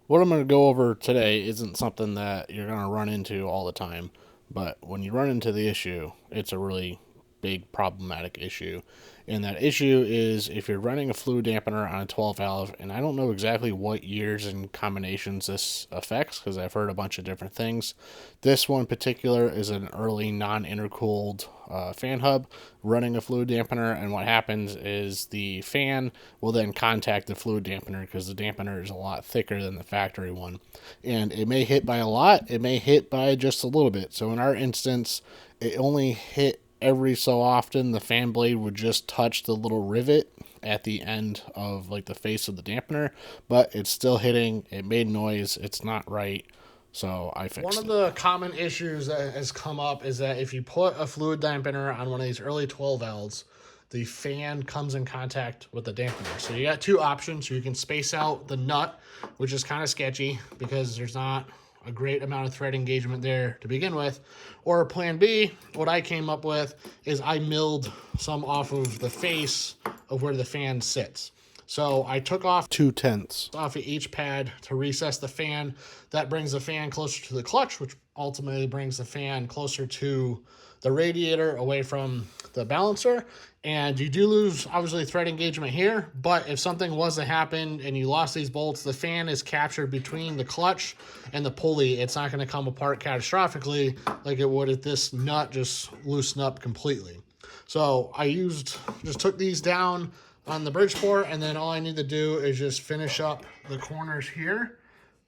What I'm going to go over today isn't something that you're going to run into all the time, but when you run into the issue, it's a really big problematic issue. And that issue is if you're running a fluid dampener on a 12 valve, and I don't know exactly what years and combinations this affects because I've heard a bunch of different things. This one in particular is an early non-intercooled fan hub running a fluid dampener, and what happens is the fan will then contact the fluid dampener because the dampener is a lot thicker than the factory one, and it may hit by a lot, it may hit by just a little bit. So in our instance, it only hit every so often. The fan blade would just touch the little rivet at the end of like the face of the dampener, but it's still hitting. It made noise. It's not right. So I fixed it. One of the common issues that has come up is that if you put a fluid dampener on one of these early 12 valves, the fan comes in contact with the dampener. So you got two options. You can space out the nut, which is kind of sketchy because there's not a great amount of thread engagement there to begin with. Or plan B, what I came up with is I milled some off of the face of where the fan sits. So I took off 2/10 off of each pad to recess the fan. That brings the fan closer to the clutch, which ultimately brings the fan closer to the radiator away from the balancer. And you do lose, obviously, thread engagement here, but if something was to happen and you lost these bolts, the fan is captured between the clutch and the pulley. It's not going to come apart catastrophically like it would if this nut just loosened up completely. So I just took these down on the Bridgeport, and then all I need to do is just finish up the corners here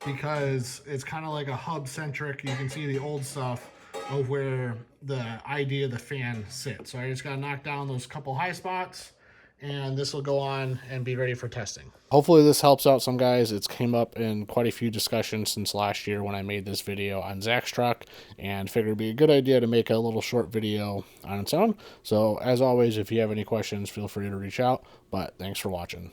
because it's kind of like a hub-centric. You can see the old stuff of where the idea of the fan sits. So I just got to knock down those couple high spots, and this will go on and be ready for testing. Hopefully this helps out some guys. It's came up in quite a few discussions since last year when I made this video on Zach's truck, and figured it'd be a good idea to make a little short video on its own. So as always, if you have any questions, feel free to reach out, but thanks for watching.